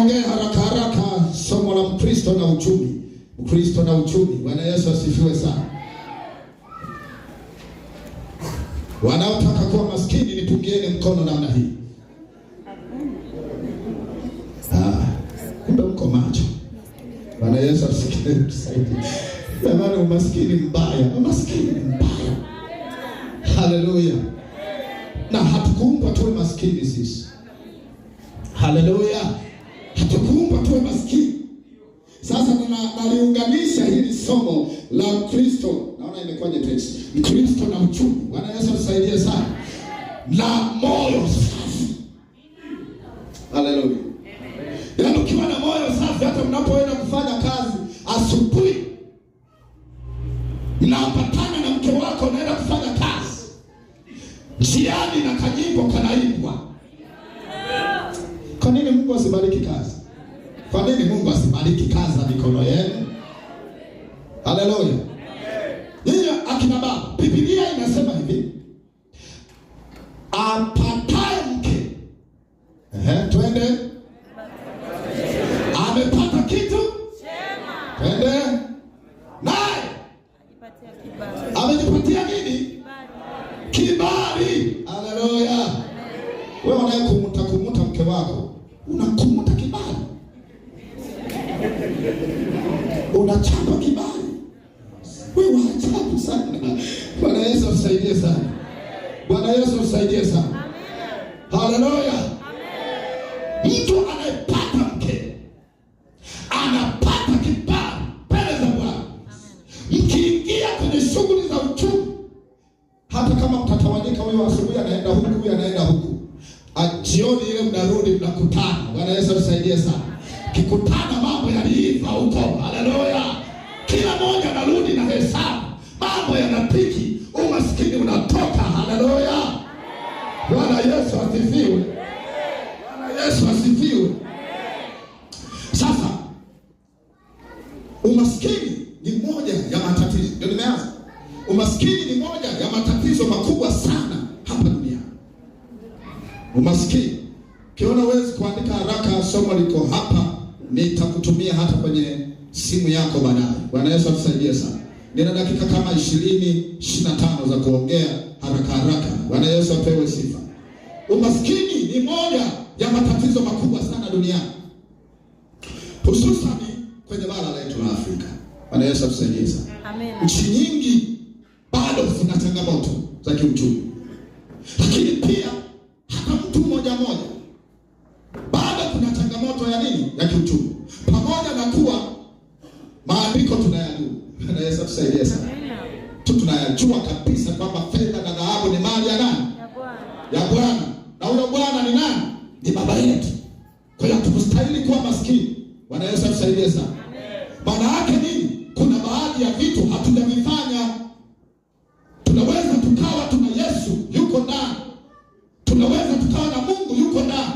Tuongee haraka haraka somo la Mkristo na uchumi. Mkristo na uchumi. Bwana Yesu asifiwe sana. Wanaotaka kuwa maskini nipungieni mkono namna hii. Kumbe mko macho. Bwana Yesu asifiwe. Jamani, umaskini mbaya. Umaskini mbaya. Haleluya. Na hatukuumbwa tuwe maskini sisi. Haleluya. Hatukuumbwa tuwe maskini. Sasa naliunganisha hili somo la Mkristo. Naona imekuwa nyepesi. Mkristo na uchumi. Bwana Yesu atusaidie sana. Na moyo safi. Haleluya. Yaani ukiwa na moyo safi, hata mnapoenda kufanya kazi asubuhi, mnaambatana na mke wako unaenda kufanya kazi, njiani na kanyimbo kanaimbwa. Kwa nini Mungu asibariki kazi? Kwa nini Mungu asibariki kazi za mikono yenu? Haleluya. Yeye akina baba, Biblia inasema hivi, apataye mke, twende, amepata kitu chema. Twende naye amejipatia nini? Kibali. Haleluya. Wewe unayekumuta mke wako, unakumuta kibali. Unachapa kibali. Wewe waajabu sana. Bwana Yesu atusaidie sana. Bwana Yesu atusaidie sana. Haleluya. Mtu anayepata mke anapata kibali mbele za Bwana. Mkiingia kwenye shughuli za uchumi, hata kama mtatawanyika, huyo asubuhi anaenda huku, huyo anaenda huku, jioni ile mnarudi mnakutana. Bwana Yesu atusaidie sana. Kikutana mambo yaliiva huko. Haleluya. Kila mmoja anarudi na hesabu. Mambo yanapiki, umaskini unatoka. Haleluya. Bwana Yesu asifiwe. Bwana Yesu asifiwe. Sasa umaskini ni moja ya matatizo. Ndio nimeanza. Umaskini ni moja ya matatizo makubwa sana hapa duniani. Umaskini. Kiona huwezi kuandika haraka, somo liko hapa, nitakutumia hata kwenye simu yako baadaye. Bwana Yesu atusaidie sana. Nina dakika kama 20-25 za kuongea haraka haraka. Bwana Yesu apewe sifa. Umaskini ni moja ya matatizo makubwa sana duniani, hususan kwenye bara letu la Afrika. Bwana Yesu atusaidie sana. Amen. Nchi nyingi bado zina changamoto za kiuchumi, lakini pia hata mtu mmoja bado kuna changamoto ya nini? Ya kiuchumi. Pamoja na kuwa maandiko tunayajua. Bwana Yesu atusaidie sana. Tunayajua kabisa kwamba fedha na dhahabu ni mali ya nani? Ya Bwana. Na huyo Bwana ni nani? Ni baba yetu. Kwa hiyo tukustahili kuwa maskini. Bwana Yesu atusaidie sana. Maana yake nini? Kuna baadhi ya vitu hatujavifanya. Tunaweza tukawa tuna Yesu yuko ndani. Tunaweza tukawa na Mungu yuko ndani.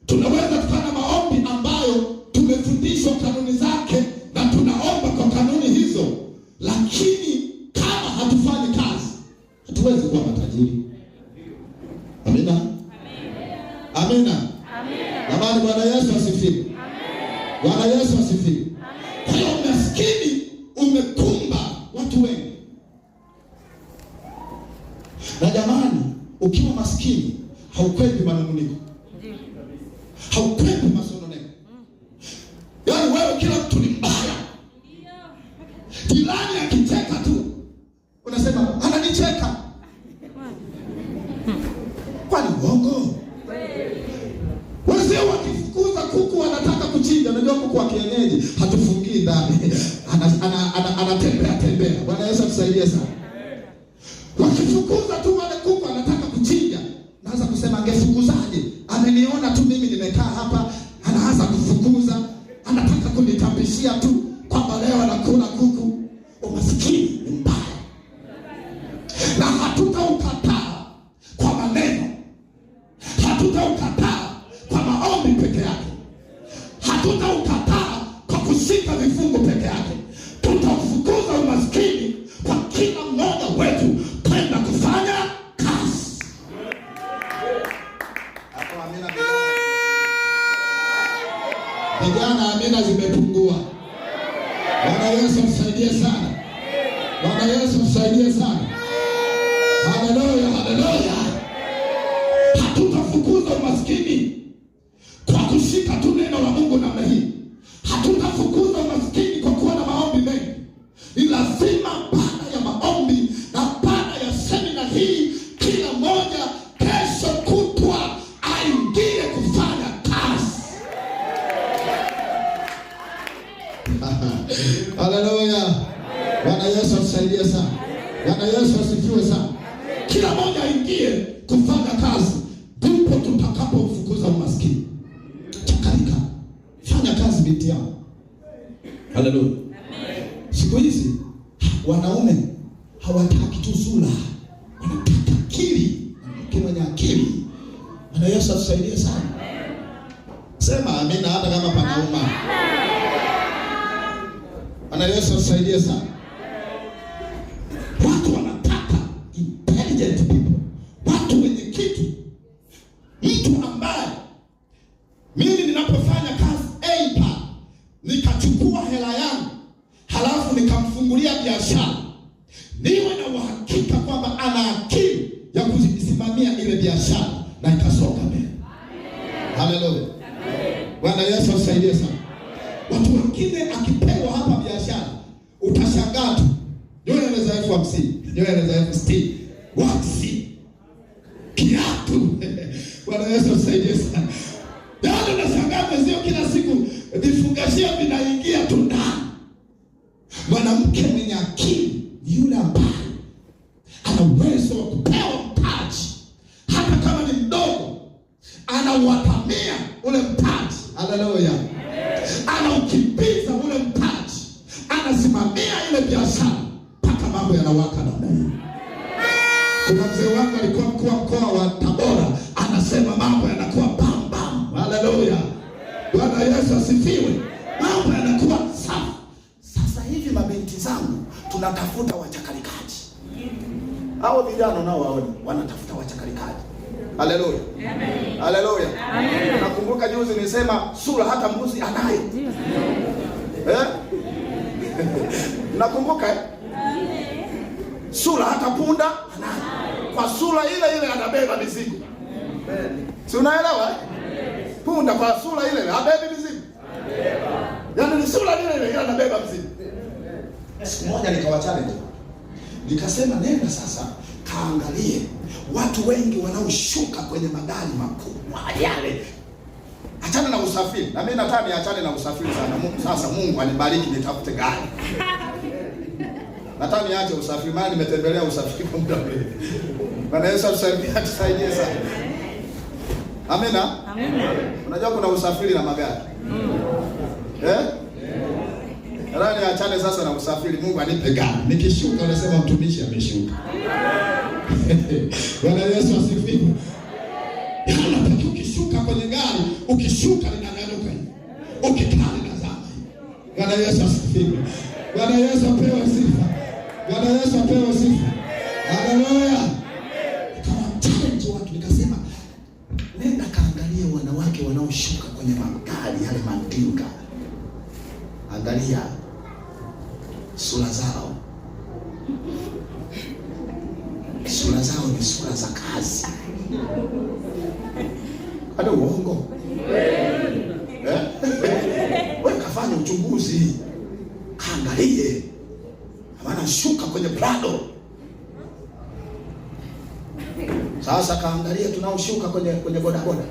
Tunaweza tukawa na maombi ambayo tumefundishwa kanuni zake na tunaomba kwa kanuni hizo, lakini kama hatufanyi kazi, hatuwezi kuwa matajiri. Amina. Amina. Amina. Bwana Yesu asifiwe. Bwana Yesu asifiwe. Kwa hiyo umaskini umekumba watu wengi. Na jamani, ukiwa maskini haukwepi manunguniko. Haukwepi masononeko. Yaani wewe kila mtu ni mbaya. Jirani akicheka tu unasema ananicheka. Kwani uongo? Wazee wakifukuza kuku wanataka kuchinja. Unajua kuku wa kienyeji hatufungii ndani. Anatembea. Bwana Yesu atusaidie sana. Wakifukuza tu wale kuku anataka kuchinja, naanza kusema angefukuzaje? Ameniona tu mimi nimekaa hapa, anaanza kufukuza, anataka kunitambishia tu kwamba leo anakula kuku. Umaskini ni mbaya. Na hatutaukataa kwa maneno. Hatutaukataa kwa maombi peke yake. Hatutaukataa kwa kushika vifungo peke yake. Tutafukuza umaskini kwa kila mmoja wetu kwenda kufanya kazi. Hapo amina. Vijana amina zimepungua. Bwana Yesu msaidie sana. Bwana Yesu msaidie sana. Haleluya, haleluya. Hatutafukuza umaskini kwa kushika tu neno la Mungu namna hii. Hatutafukuza umaskini kwa kuwa na maombi mengi. Ni lazima baada ya maombi na baada ya semina hii, kila mmoja kesho kutwa aingie kufanya kazi. Haleluya. Bwana Yesu asaidie sana. Bwana Yesu asifiwe sana. Kila mmoja aingie kufanya kazi, ndipo tutakapomfukuza umaskini. Chakarika, fanya kazi binti yangu. Haleluya. Siku hizi wanaume hawataki tu sura, wanataka akili. Mwenye akili. Bwana Yesu atusaidie sana. Sema amina hata kama panauma. Bwana Yesu atusaidie sana. Watu wanataka intelligent people, watu wenye kitu. Mtu ambaye mimi ninapofanya kazi aidha nikachukua hela yangu halafu nikamfungulia biashara, niwe na uhakika kwamba ana akili ya kuzisimamia ile biashara na ikasonga mbele. Haleluya. Bwana Yesu asaidie sana. Watu wengine akipewa hapa biashara utashangaa tu. Nywele za 50,000, nywele za 60,000, waksi, kiatu. Bwana Yesu asaidie sana. Ndio nashangaa mzee kila siku vifungashia vinaingia tu ndani. Mwanamke mwenye akili ni yule ambaye ana uwezo wa kupewa mtaji hata kama ni mdogo, anauatamia ule mtaji. Haleluya. Anaukimbiza ule mtaji, anasimamia ile biashara mpaka mambo yanawaka namna hiyo. Kuna mzee wangu alikuwa mkuu wa mkoa wa Tabora, anasema mambo yanakuwa bam bam. Haleluya. Bwana Yesu asifiwe. Mambo yanakuwa safi. Sasa hivi mabinti zangu tunatafuta wachakalikaji. Hao vijana nao waone wanatafuta wachakalikaji. Haleluya. Amen. Haleluya. Amen. Nakumbuka juzi nilisema sura hata mbuzi anayo. Nakumbuka sura hata punda anayo. Kwa sura ile ile anabeba mizigo. Si unaelewa? Punda kwa sura ile ile habebi mizigo. Yaani ni sura ile ile anabeba mizigo. Siku moja nikawachallenge. Nikasema nenda sasa kaangalie watu wengi wanaoshuka kwenye magari makubwa yale. Achana na usafiri. Na mimi nataka niachane na usafiri sana. Sasa Mungu anibariki nitafute gari. Nataka niache usafiri, maana nimetembelea usafiri kwa muda mrefu. Bwana Yesu atusaidie sana. Amina. Amina. Unajua kuna usafiri na magari. Rani achane sasa na usafiri, Mungu anipe gari. Nikishuka unasema mtumishi ameshuka. Bwana Yesu asifiwe. Unataka ukishuka kwenye gari, ukishuka linanyanyuka hivi. Ukikaa linazama hivi. Bwana Yesu asifiwe. Bwana Yesu apewe sifa. Bwana Yesu apewe sifa. Haleluya. Kama challenge watu nikasema nenda kaangalie wanawake wanaoshuka kwenye magari yale mandinga. Angalia sura zao. Sura zao ni sura za kazi. Hata uongo. Wewe kafanya uchunguzi. Kaangalie. Maana shuka kwenye Prado. Sasa kaangalie tunaoshuka kwenye boda boda.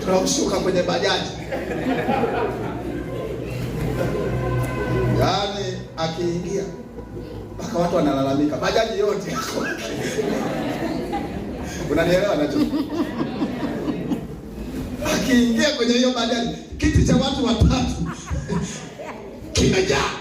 Tunaoshuka kwenye bajaji. Yaani akiingia mpaka watu wanalalamika bajaji yote yako. Unanielewa nacho? Akiingia kwenye hiyo bajaji, kiti cha watu watatu kimejaa.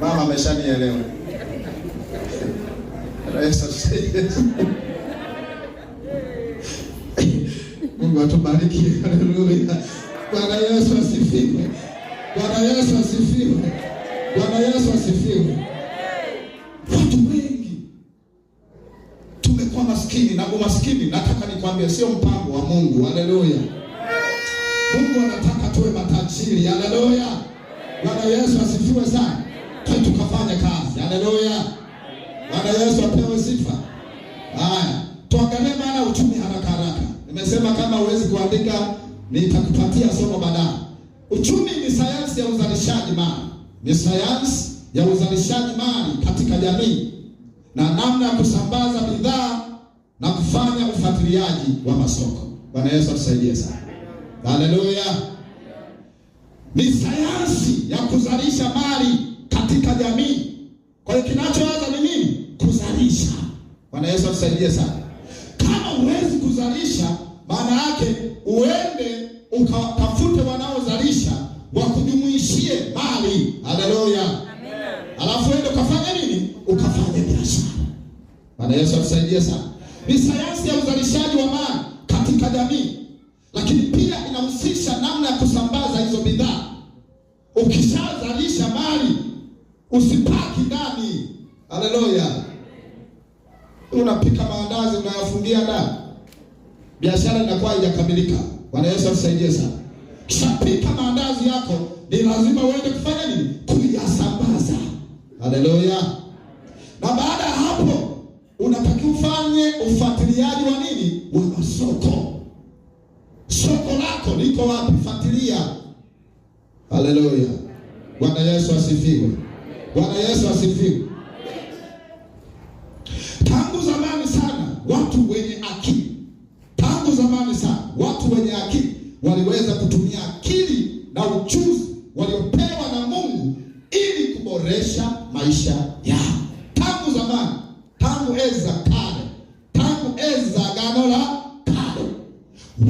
Mama ameshanielewa. Mungu atubariki. Haleluya. Bwana Yesu asifiwe. Bwana Yesu asifiwe. Bwana Yesu asifiwe. Watu wengi tumekuwa maskini, na umaskini nataka nikwambie sio mpango wa Mungu. Haleluya. Mungu anataka tuwe matajiri. Haleluya. Bwana Yesu asifiwe sana. Tukafanya kazi. Haleluya. Bwana Yesu apewe sifa. Haya, tuangalie maana uchumi haraka haraka. Nimesema kama huwezi kuandika nitakupatia somo baadaye. Uchumi ni sayansi ya uzalishaji mali. Ni sayansi ya uzalishaji mali katika jamii na namna ya kusambaza bidhaa na kufanya ufuatiliaji wa masoko. Bwana Yesu atusaidie sana. Haleluya. Ni sayansi ya kuzalisha mali katika jamii. Kwa hiyo kinachoanza ni nini? Kuzalisha. Bwana Yesu atusaidie sana. Kama huwezi kuzalisha, maana yake uende ukatafute wanaozalisha wakujumuishie mali. Haleluya. Amen. Alafu uende ukafanya nini? Ukafanya biashara. Bwana Yesu atusaidie sana. Ni sayansi ya uzalishaji wa mali katika jamii, lakini pia inahusisha namna ya kusambaza hizo bidhaa. Ukishazalisha mali usipaki ndani. Haleluya. Unapika maandazi unayafungia ndani, biashara inakuwa haijakamilika. Bwana Yesu atusaidie sana. Kishapika maandazi yako ni lazima uende kufanya nini? Kuyasambaza. Haleluya. Na baada ya hapo unatakiwa ufanye ufuatiliaji wa nini? Wa masoko. Soko lako liko wapi? Fuatilia. Haleluya. Bwana Yesu asifiwe. Bwana Yesu asifiwe. Tangu zamani sana watu wenye akili, tangu zamani sana watu wenye akili waliweza kutumia akili na ujuzi waliopewa na Mungu ili kuboresha maisha yao. Tangu zamani, tangu Ezra kale, tangu Ezra Agano la Kale,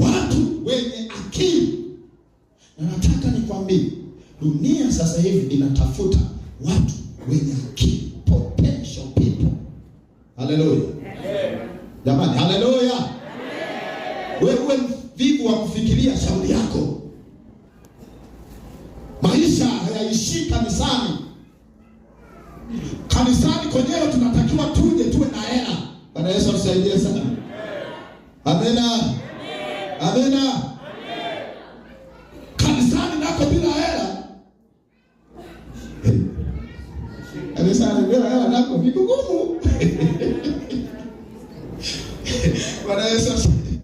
watu wenye akili. Na nataka nikwambie, dunia sasa hivi inatafuta watu wenye akili, potential people. Haleluya. Jamani, haleluya. Wewe vipi wa kufikiria shauri yako? Maisha hayaishi kanisani. Kanisani kwenyewe tunatakiwa tuje tuwe na hela. Bwana Yesu atusaidie sana. Amina. Amina.